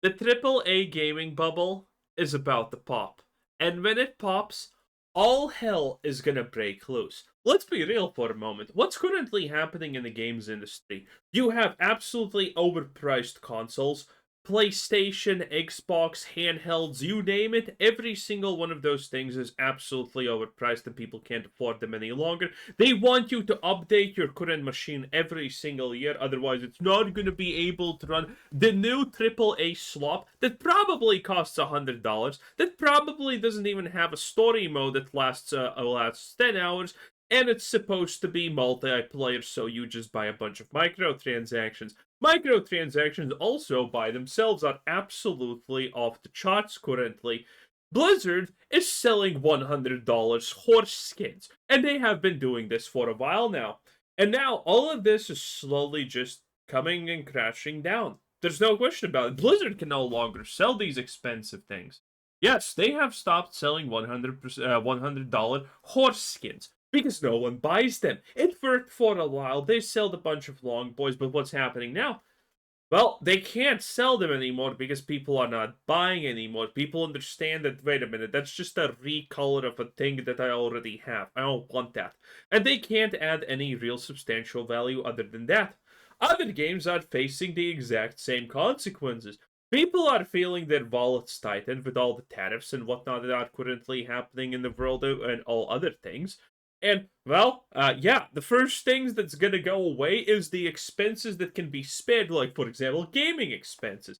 The AAA gaming bubble is about to pop. And when it pops, all hell is gonna break loose. Let's be real for a moment. What's currently happening in the games industry? You have absolutely overpriced consoles. PlayStation, Xbox, handhelds, you name it, every single one of those things is absolutely overpriced and people can't afford them any longer. They want you to update your current machine every single year, otherwise it's not going to be able to run the new AAA slop that probably costs $100, that probably doesn't even have a story mode that lasts 10 hours, and it's supposed to be multiplayer, so you just buy a bunch of microtransactions. Microtransactions also by themselves are absolutely off the charts currently. Blizzard is selling $100 horse skins, and they have been doing this for a while now. And now all of this is slowly just coming and crashing down. There's no question about it. Blizzard can no longer sell these expensive things. Yes, they have stopped selling $100 horse skins because no one buys them. It worked for a while. They sold a bunch of long boys, but what's happening now? Well, they can't sell them anymore because people are not buying anymore. People understand that, wait a minute, that's just a recolor of a thing that I already have. I don't want that. And they can't add any real substantial value other than that. Other games are facing the exact same consequences. People are feeling their wallets tightened with all the tariffs and whatnot that are currently happening in the world and all other things. And, well, yeah, the first things that's gonna go away is the expenses that can be spared, like, for example, gaming expenses.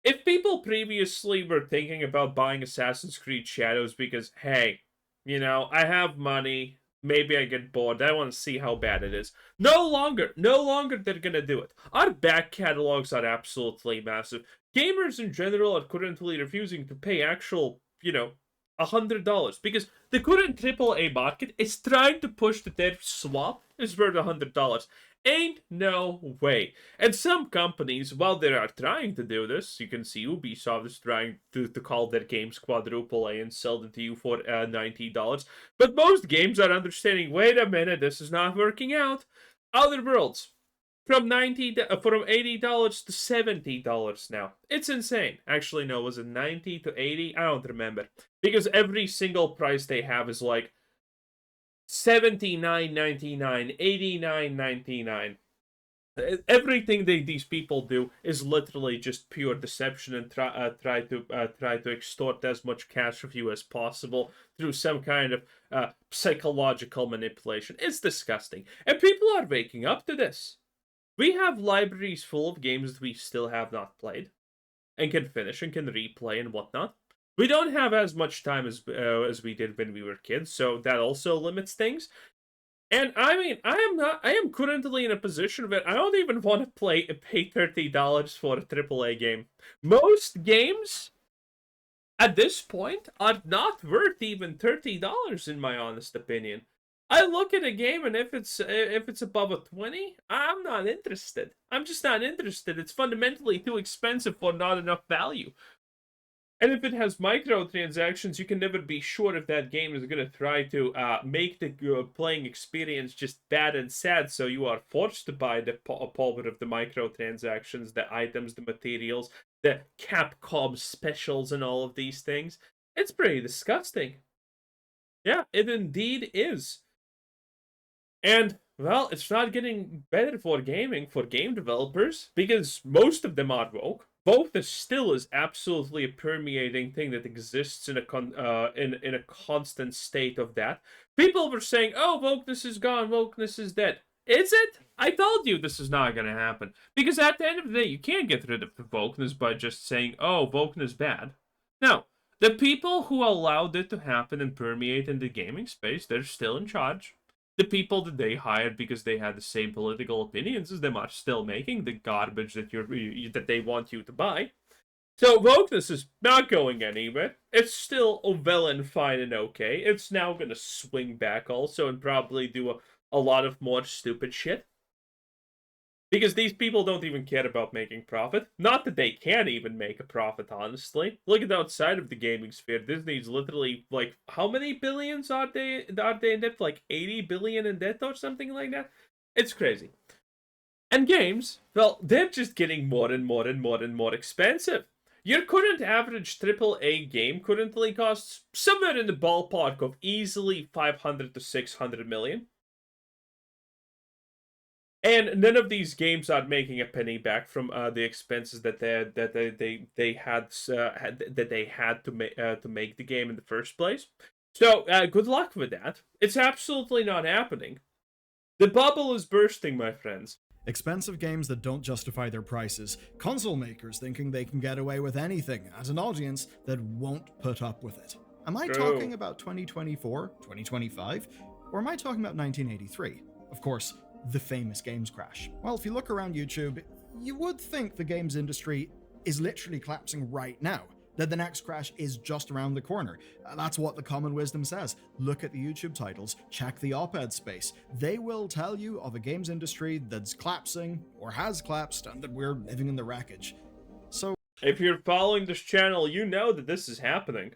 If people previously were thinking about buying Assassin's Creed Shadows because, hey, I have money, maybe I get bored, I want to see how bad it is. No longer they're gonna do it. Our back catalogs are absolutely massive. Gamers in general are currently refusing to pay actual, $100 because the current AAA market is trying to push that their swap is worth $100. Ain't no way. And some companies, while they are trying to do this, you can see Ubisoft is trying to call their games quadruple A and sell them to you for $90. But most games are understanding, wait a minute, this is not working out. Outer Worlds, from $80 to $70 now. It's insane. Actually, no, was it 90 to 80? I don't remember. Because every single price they have is like $79.99, $89.99. Everything these people do is literally just pure deception and try to extort as much cash of you as possible through some kind of psychological manipulation. It's disgusting, and people are waking up to this. We have libraries full of games that we still have not played, and can finish and can replay and whatnot. We don't have as much time as we did when we were kids, so that also limits things. And I mean, I am currently in a position where I don't even want to pay $30 for a AAA game. Most games at this point are not worth even $30 in my honest opinion. I look at a game and if it's above a 20, I'm not interested. I'm just not interested. It's fundamentally too expensive for not enough value. And if it has microtransactions, you can never be sure if that game is going to try to make the playing experience just bad and sad, so you are forced to buy the pulver of the microtransactions, the items, the materials, the Capcom specials, and all of these things. It's pretty disgusting. Yeah, it indeed is. And, well, it's not getting better for gaming, for game developers, because most of them are woke. Wokeness still is absolutely a permeating thing that exists in a constant state of that. People were saying, "Oh, wokeness is gone, wokeness is dead." Is it? I told you this is not going to happen because at the end of the day, you can't get rid of the wokeness by just saying, "Oh, wokeness bad." No, the people who allowed it to happen and permeate in the gaming space, they're still in charge. The people that they hired because they had the same political opinions as them are still making the garbage that they want you to buy. So wokeness is not going anywhere. It's still well and fine and okay. It's now going to swing back also and probably do a lot of more stupid shit. Because these people don't even care about making profit. Not that they can even make a profit, honestly. Look at outside of the gaming sphere. Disney's literally, like, how many billions are they in debt? Like 80 billion in debt or something like that? It's crazy. And games, well, they're just getting more and more and more and more expensive. Your current average AAA game currently costs somewhere in the ballpark of easily 500 to 600 million. And none of these games are making a penny back from the expenses that they had to make the game in the first place. So good luck with that. It's absolutely not happening. The bubble is bursting, my friends. Expensive games that don't justify their prices, console makers thinking they can get away with anything, and an audience that won't put up with it. Am I talking about 2024, 2025, or am I talking about 1983? Of course, the famous games crash. Well, if you look around YouTube, you would think the games industry is literally collapsing right now, that the next crash is just around the corner. That's what the common wisdom says. Look at the YouTube titles, check the op-ed space. They will tell you of a games industry that's collapsing or has collapsed and that we're living in the wreckage. So, if you're following this channel, you know that this is happening.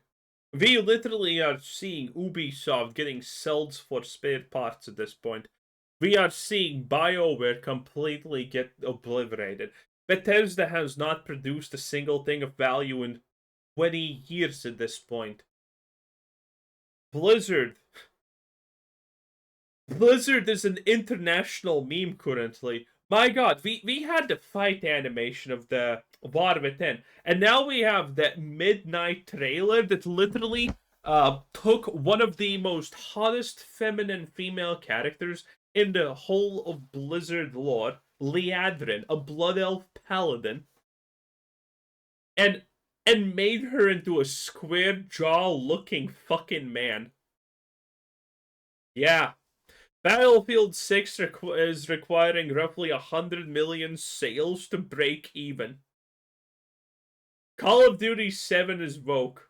We literally are seeing Ubisoft getting sold for spare parts at this point. We are seeing BioWare completely get obliterated. Bethesda has not produced a single thing of value in 20 years at this point. Blizzard is an international meme currently. My god, we had the fight animation of the War Within, and now we have that midnight trailer that literally took one of the most hottest feminine female characters in the whole of Blizzard lore, Liadrin, a Blood Elf Paladin, and made her into a square jaw looking fucking man. Yeah. Battlefield 6 is requiring roughly 100 million sales to break even. Call of Duty 7 is woke.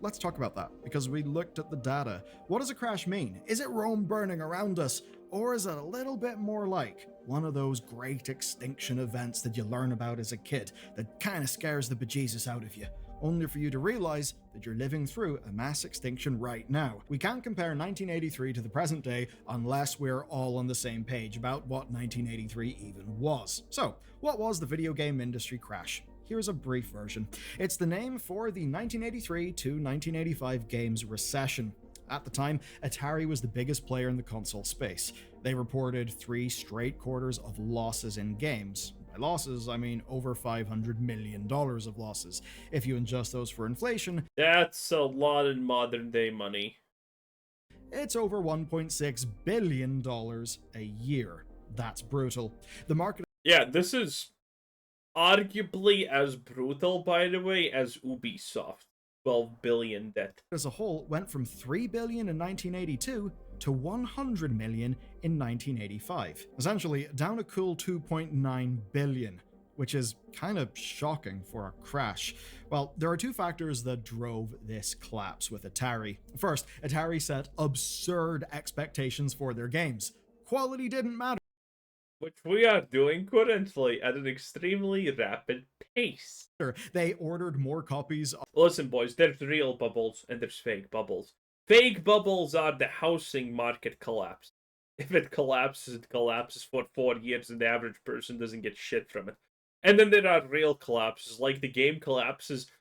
let's talk about that, because we looked at the data. What does a crash mean? Is it Rome burning around us? Or is it a little bit more like one of those great extinction events that you learn about as a kid that kind of scares the bejesus out of you, only for you to realize that you're living through a mass extinction right now? We can't compare 1983 to the present day unless we're all on the same page about what 1983 even was. So, what was the video game industry crash? Here's a brief version. It's the name for the 1983 to 1985 games recession. At the time, Atari was the biggest player in the console space. They reported 3 straight quarters of losses in games. By losses, I mean over $500 million of losses. If you adjust those for inflation, that's a lot in modern day money. It's over $1.6 billion a year. That's brutal. The market... Yeah, this is arguably as brutal, by the way, as Ubisoft. 12 billion debt. As a whole went from 3 billion in 1982 to 100 million in 1985. Essentially, down a cool 2.9 billion, which is kind of shocking for a crash. Well, there are 2 factors that drove this collapse with Atari. First, Atari set absurd expectations for their games. Quality didn't matter. Which we are doing currently at an extremely rapid pace. They ordered more copies. Listen, boys, there's real bubbles and there's fake bubbles. Fake bubbles are the housing market collapse. If it collapses, it collapses for 4 years and the average person doesn't get shit from it. And then there are real collapses, like the game collapses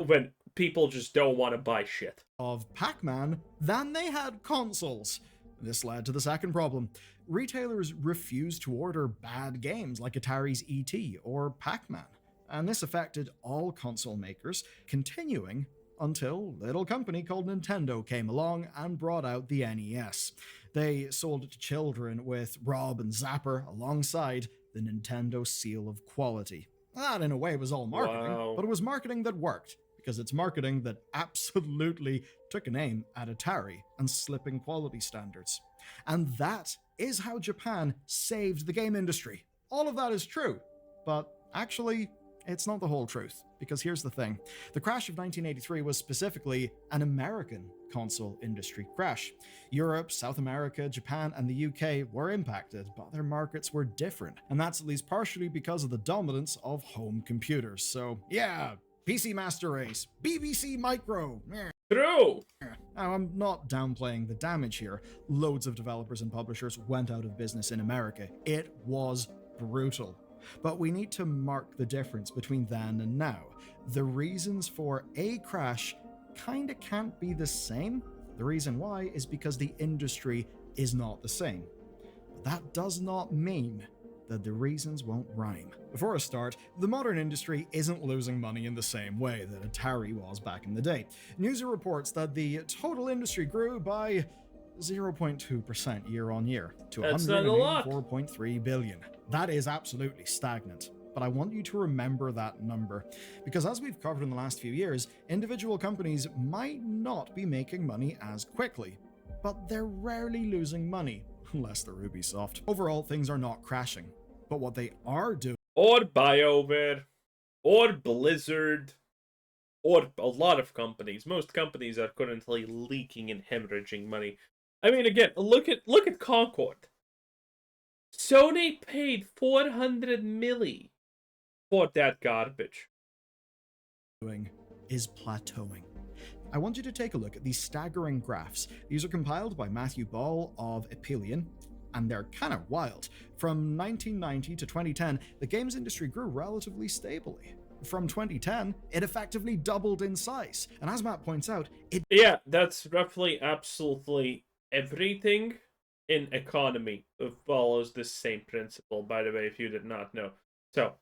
when people just don't want to buy shit. Of Pac-Man than they had consoles. This led to the second problem. Retailers refused to order bad games like Atari's E.T. or Pac-Man, and this affected all console makers, continuing until a little company called Nintendo came along and brought out the NES. They sold it to children with Rob and Zapper alongside the Nintendo seal of quality. That, in a way, was all marketing, but it was marketing that worked, because it's marketing that absolutely took an aim at Atari and slipping quality standards. And that is how Japan saved the game industry. All of that is true, but actually, it's not the whole truth, because here's the thing. The crash of 1983 was specifically an American console industry crash. Europe, South America, Japan, and the UK were impacted, but their markets were different, and that's at least partially because of the dominance of home computers. So, yeah, PC Master Race, BBC Micro. True! Now, I'm not downplaying the damage here. Loads of developers and publishers went out of business in America. It was brutal. But we need to mark the difference between then and now. The reasons for a crash kinda can't be the same. The reason why is because the industry is not the same. But that does not mean that the reasons won't rhyme. Before a start, the modern industry isn't losing money in the same way that Atari was back in the day. Newser reports that the total industry grew by 0.2% year on year to That's not a lot. 184.3 billion. That is absolutely stagnant. But I want you to remember that number, because as we've covered in the last few years, individual companies might not be making money as quickly, but they're rarely losing money, unless they're Ubisoft. Overall, things are not crashing, but what they are doing, Or BioWare, or Blizzard, or a lot of companies. Most companies are currently leaking and hemorrhaging money. I mean, again, look at Concord. Sony paid 400 milli for that garbage. is plateauing. I want you to take a look at these staggering graphs. These are compiled by Matthew Ball of Epilion, and they're kind of wild. From 1990 to 2010, the games industry grew relatively stably. From 2010, it effectively doubled in size. And as Matt points out, Yeah, that's roughly absolutely everything in economy follows the same principle, by the way, if you did not know. So,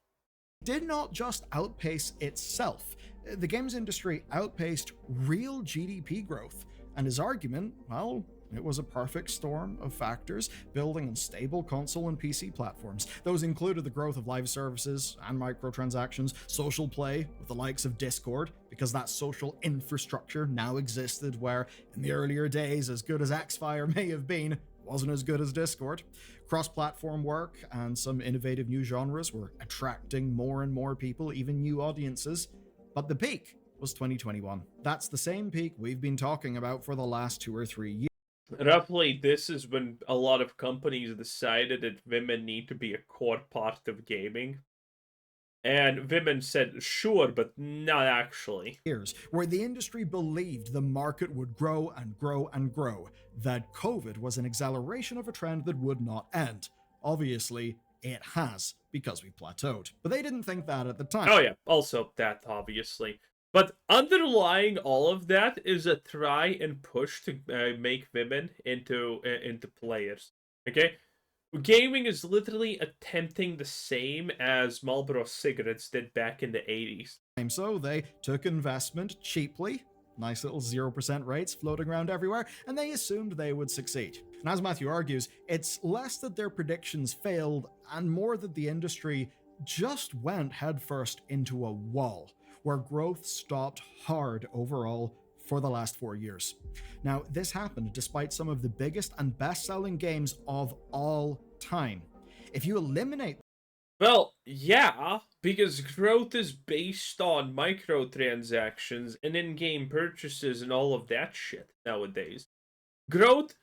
did not just outpace itself. The games industry outpaced real GDP growth. And his argument, well, it was a perfect storm of factors building on stable console and PC platforms. Those included the growth of live services and microtransactions, social play with the likes of Discord, because that social infrastructure now existed where, in the earlier days, as good as Xfire may have been, wasn't as good as Discord. Cross-platform work and some innovative new genres were attracting more and more people, even new audiences. But the peak was 2021. That's the same peak we've been talking about for the last 2 or 3 years. roughly, this is when a lot of companies decided that women need to be a core part of gaming. And women said, sure, but not actually. Years, where the industry believed the market would grow and grow and grow, that COVID was an acceleration of a trend that would not end. Obviously, it has, because we plateaued. But they didn't think that at the time. Oh yeah, also that, obviously. But underlying all of that is a try and push to make women into players. Okay? Gaming is literally attempting the same as Marlboro cigarettes did back in the 80s. So they took investment cheaply, nice little 0% rates floating around everywhere, and they assumed they would succeed. And as Matthew argues, it's less that their predictions failed and more that the industry just went headfirst into a wall, where growth stopped hard overall for the last 4 years. Now, this happened despite some of the biggest and best-selling games of all time. If you eliminate... Well, yeah, because growth is based on microtransactions and in-game purchases and all of that shit nowadays. Growth,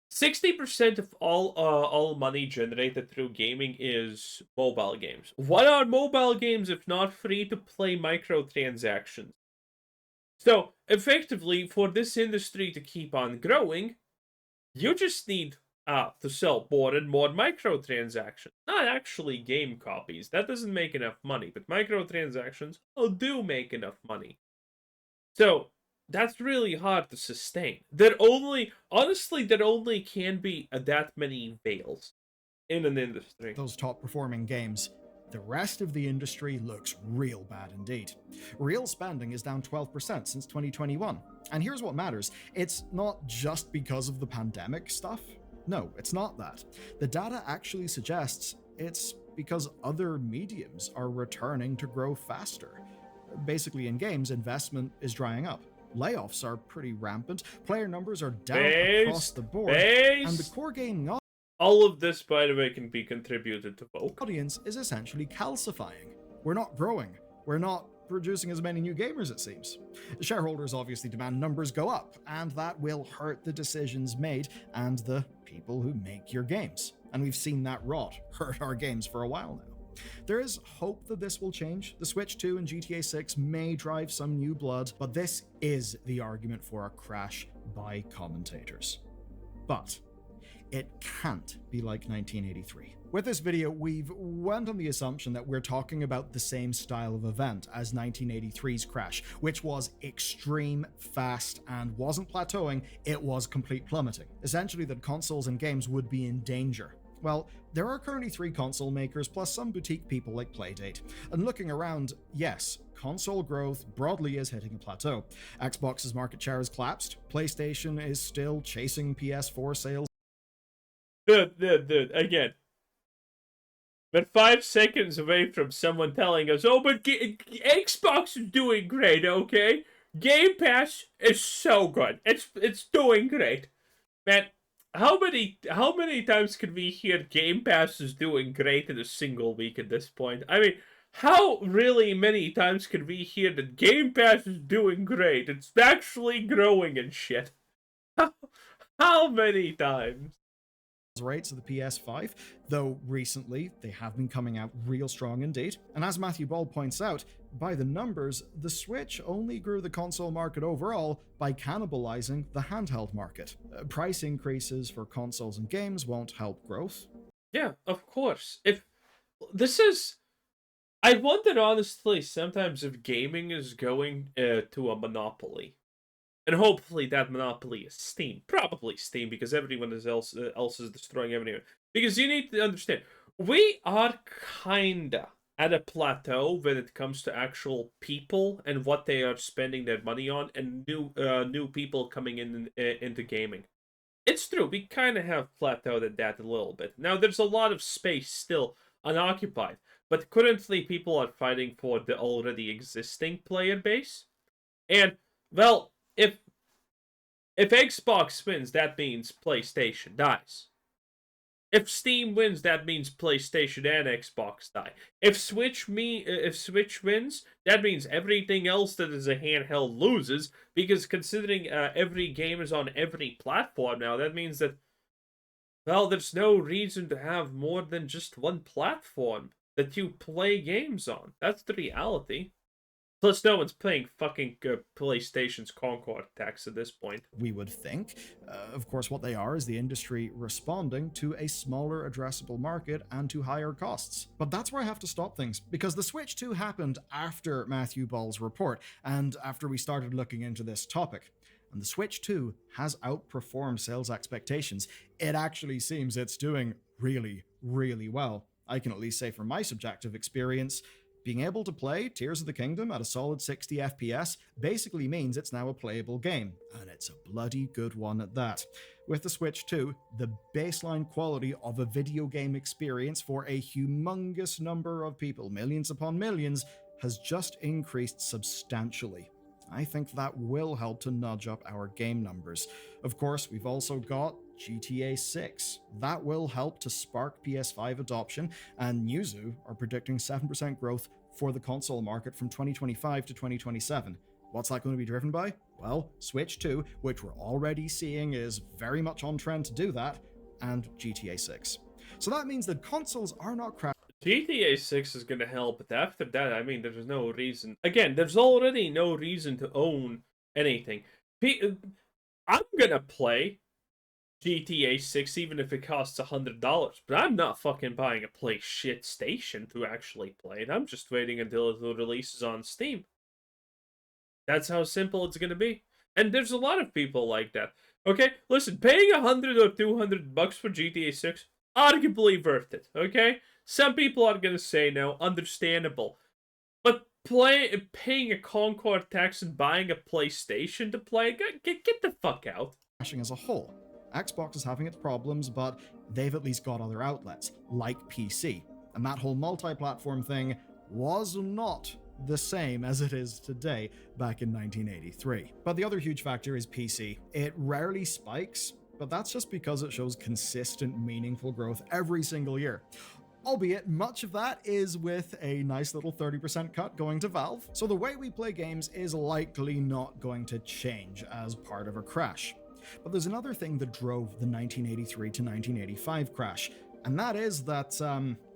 60% of all money generated through gaming is mobile games. What are mobile games if not free-to-play microtransactions? So, effectively, for this industry to keep on growing, you just need to sell more and more microtransactions. Not actually game copies. That doesn't make enough money, but microtransactions do make enough money. So, that's really hard to sustain. Honestly, there only can be that many veils in an industry. Those top performing games. The rest of the industry looks real bad indeed. Real spending is down 12% since 2021. And here's what matters. It's not just because of the pandemic stuff. No, it's not that. The data actually suggests it's because other mediums are returning to grow faster. Basically, in games, investment is drying up. Layoffs are pretty rampant. Player numbers are down across the board. And the core gaming all of this, by the way, can be contributed to Vogue. Audience is essentially calcifying. We're not growing. We're not producing as many new gamers, it seems. Shareholders obviously demand numbers go up, and that will hurt the decisions made and the people who make your games. And we've seen that rot hurt our games for a while now. There is hope that this will change. The Switch 2 and GTA 6 may drive some new blood, but this is the argument for a crash by commentators. But it can't be like 1983. With this video, we've went on the assumption that we're talking about the same style of event as 1983's crash, which was extreme, fast, and wasn't plateauing, it was complete plummeting. Essentially, that consoles and games would be in danger. Well, there are currently 3 console makers plus some boutique people like Playdate. And looking around, yes, console growth broadly is hitting a plateau. Xbox's market share has collapsed, PlayStation is still chasing PS4 sales. Dude, again. We're 5 seconds away from someone telling us, oh, but Xbox is doing great, okay? Game Pass is so good. It's doing great. Man, how many times can we hear Game Pass is doing great in a single week at this point? I mean, how really many times can we hear that Game Pass is doing great? It's actually growing and shit. How many times? Rates of the PS5, though recently they have been coming out real strong indeed. And as Matthew Ball points out, by the numbers, the Switch only grew the console market overall by cannibalizing the handheld market. Price increases for consoles and games won't help growth. Yeah, of course. If this is, I wonder honestly sometimes if gaming is going to a monopoly. And hopefully that monopoly is Steam. Probably Steam, because everyone else is destroying everything. Because you need to understand, we are kinda at a plateau when it comes to actual people and what they are spending their money on, and new people coming into gaming. It's true, we kind of have plateaued at that a little bit. Now, there's a lot of space still unoccupied, but currently people are fighting for the already existing player base. And, well, if Xbox wins, that means PlayStation dies. If Steam wins, that means PlayStation and Xbox die. If Switch wins, that means everything else that is a handheld loses, because considering every game is on every platform now, that means that, well, there's no reason to have more than just one platform that you play games on. That's the reality. Plus, no one's playing fucking PlayStation's Concord tax at this point. We would think. Of course, what they are is the industry responding to a smaller addressable market and to higher costs. But that's where I have to stop things, because the Switch 2 happened after Matthew Ball's report, and after we started looking into this topic. And the Switch 2 has outperformed sales expectations. It actually seems it's doing really, really well. I can at least say from my subjective experience, being able to play Tears of the Kingdom at a solid 60 FPS basically means it's now a playable game, and it's a bloody good one at that. With the Switch 2, the baseline quality of a video game experience for a humongous number of people, millions upon millions, has just increased substantially. I think that will help to nudge up our game numbers. Of course, we've also got GTA 6. That will help to spark PS5 adoption, and Newzoo are predicting 7% growth for the console market from 2025 to 2027. What's that going to be driven by? Well, Switch 2, which we're already seeing is very much on trend to do that, and GTA 6. So that means that consoles are not crowded. GTA 6 is going to help, but after that, I mean, there's no reason. Again, there's already no reason to own anything. I'm going to play GTA 6 even if it costs $100, but I'm not fucking buying a PlayStation to actually play it. I'm just waiting until it releases on Steam. That's how simple it's gonna be. And there's a lot of people like that. Okay, listen, paying $100 or $200 for GTA 6, arguably worth it. Okay, some people are gonna say no, understandable, but paying a Concord tax and buying a PlayStation to play, get the fuck out. As a whole. Xbox is having its problems, but they've at least got other outlets, like PC. And that whole multi-platform thing was not the same as it is today back in 1983. But the other huge factor is PC. It rarely spikes, but that's just because it shows consistent, meaningful growth every single year. Albeit, much of that is with a nice little 30% cut going to Valve. So the way we play games is likely not going to change as part of a crash. But there's another thing that drove the 1983 to 1985 crash, and that is that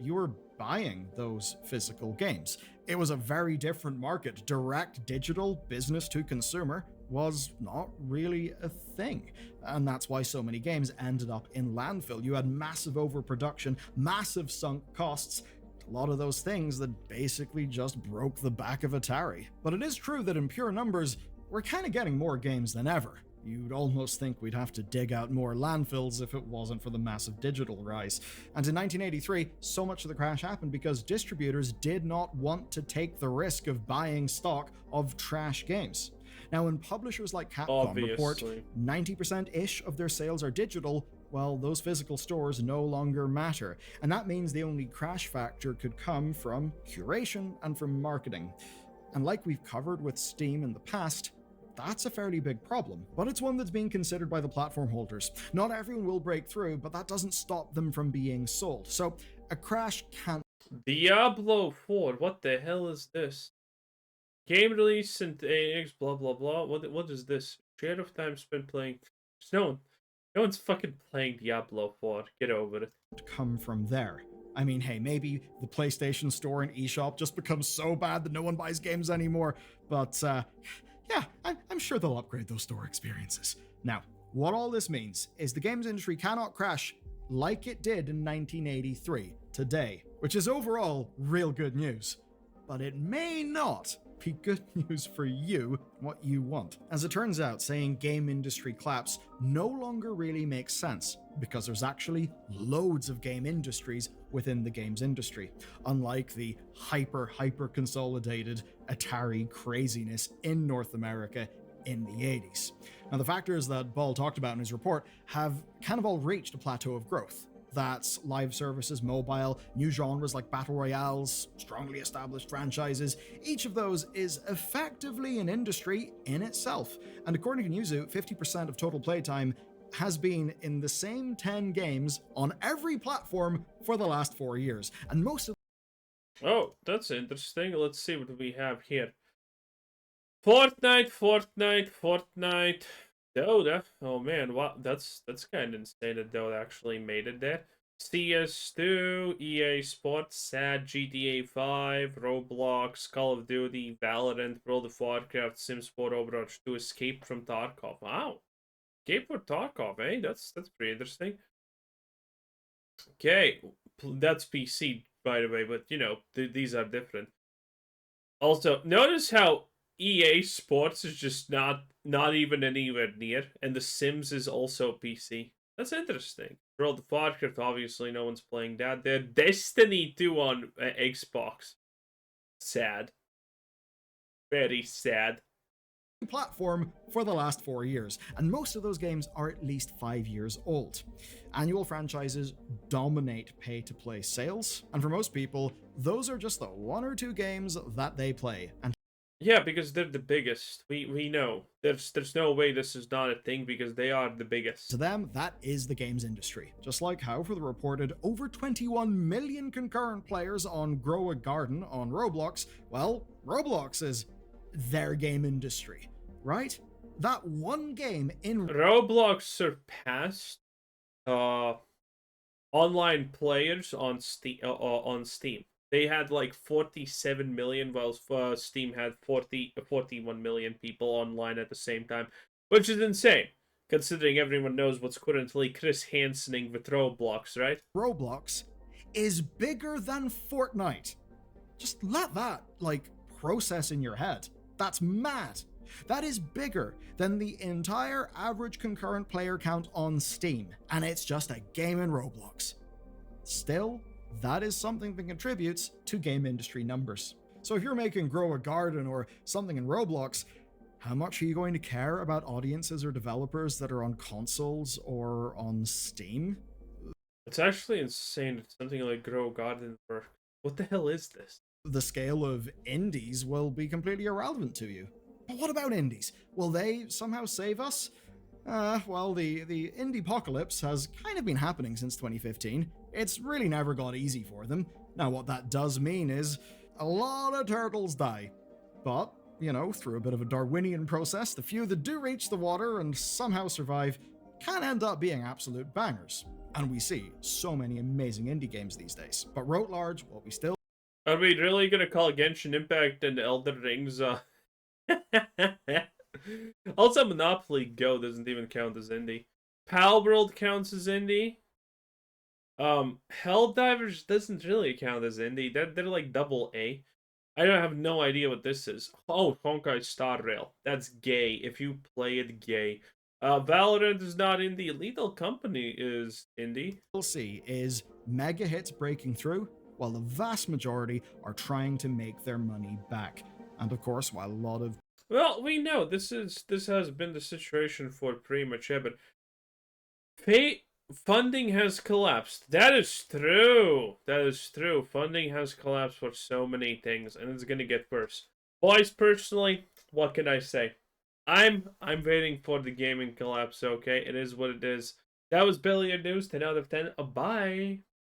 you were buying those physical games. It was a very different market. Direct digital business to consumer was not really a thing. And that's why so many games ended up in landfill. You had massive overproduction, massive sunk costs, a lot of those things that basically just broke the back of Atari. But it is true that in pure numbers, we're kind of getting more games than ever. You'd almost think we'd have to dig out more landfills if it wasn't for the massive digital rise. And in 1983, so much of the crash happened because distributors did not want to take the risk of buying stock of trash games. Now, when publishers like Capcom report 90%-ish of their sales are digital, well, those physical stores no longer matter. And that means the only crash factor could come from curation and from marketing. And like we've covered with Steam in the past, that's a fairly big problem, but it's one that's being considered by the platform holders. Not everyone will break through, but that doesn't stop them from being sold. So a crash can't... Diablo 4, what the hell is this? Game release and AX, blah blah blah. What is this? Share of time spent playing. No one's fucking playing Diablo 4. Get over it. ...come from there. I mean, hey, maybe the PlayStation Store and eShop just becomes so bad that no one buys games anymore, but yeah, I'm sure they'll upgrade those store experiences. Now, what all this means is the games industry cannot crash like it did in 1983 today, which is overall real good news. But it may not be good news for you, what you want. As it turns out, saying game industry collapse no longer really makes sense, because there's actually loads of game industries within the games industry, unlike the hyper consolidated Atari craziness in North America in the 80s. Now, the factors that Ball talked about in his report have kind of all reached a plateau of growth. That's live services, mobile, new genres like battle royales, strongly established franchises. Each of those is effectively an industry in itself. And according to Newzoo, 50% of total playtime has been in the same 10 games on every platform for the last 4 years. And most of... Oh, that's interesting. Let's see what we have here. Fortnite. Dota. Oh man, wow, that's kind of insane that Dota actually made it there. CS2, EA Sports, SAD, GTA 5, Roblox, Call of Duty, Valorant, World of Warcraft, SimSport, Overwatch 2, Escape from Tarkov. Wow, Escape from Tarkov, eh? That's pretty interesting. Okay, that's PC, by the way, but you know these are different. Also, notice how EA Sports is just not even anywhere near, and The Sims is also PC. That's interesting. World of Warcraft, obviously, no one's playing that. They're Destiny 2 on Xbox. Sad. Very sad. ...platform for the last 4 years, and most of those games are at least 5 years old. Annual franchises dominate pay-to-play sales, and for most people, those are just the 1 or 2 games that they play. And yeah, because they're the biggest. We know. There's no way this is not a thing because they are the biggest. To them, that is the games industry. Just like how for the reported over 21 million concurrent players on Grow a Garden on Roblox, well, Roblox is their game industry, right? That one game in... Roblox surpassed online players on Steam. They had like 47 million, while Steam had 41 million people online at the same time, which is insane, considering everyone knows what's currently Chris Hansening with Roblox, right? Roblox is bigger than Fortnite. Just let that, process in your head. That's mad. That is bigger than the entire average concurrent player count on Steam, and it's just a game in Roblox. Still, that is something that contributes to game industry numbers. So if you're making Grow a Garden or something in Roblox, how much are you going to care about audiences or developers that are on consoles or on Steam? It's actually insane that something like Grow a Garden works. What the hell is this? The scale of indies will be completely irrelevant to you. But what about indies? Will they somehow save us? Well, the indie apocalypse has kind of been happening since 2015. It's really never got easy for them. Now, what that does mean is a lot of turtles die. But, through a bit of a Darwinian process, the few that do reach the water and somehow survive can end up being absolute bangers. And we see so many amazing indie games these days. But wrote large, what we still... Are we really gonna call Genshin Impact and Elden Rings, Also, Monopoly Go doesn't even count as indie. Palworld counts as indie. Helldivers doesn't really count as indie. They're like double A. I don't have no idea what this is. Oh, Honkai Star Rail. That's gay. If you play it, gay. Valorant is not indie. Lethal Company is indie. DLC is mega hits breaking through, while the vast majority are trying to make their money back. And of course, while a lot of Well, we know this has been the situation for pretty much ever. Fate funding has collapsed. That is true. That is true. Funding has collapsed for so many things, and it's gonna get worse. Boys, personally, what can I say? I'm waiting for the gaming collapse. Okay, it is what it is. That was Billiard News. 10 out of 10. Bye.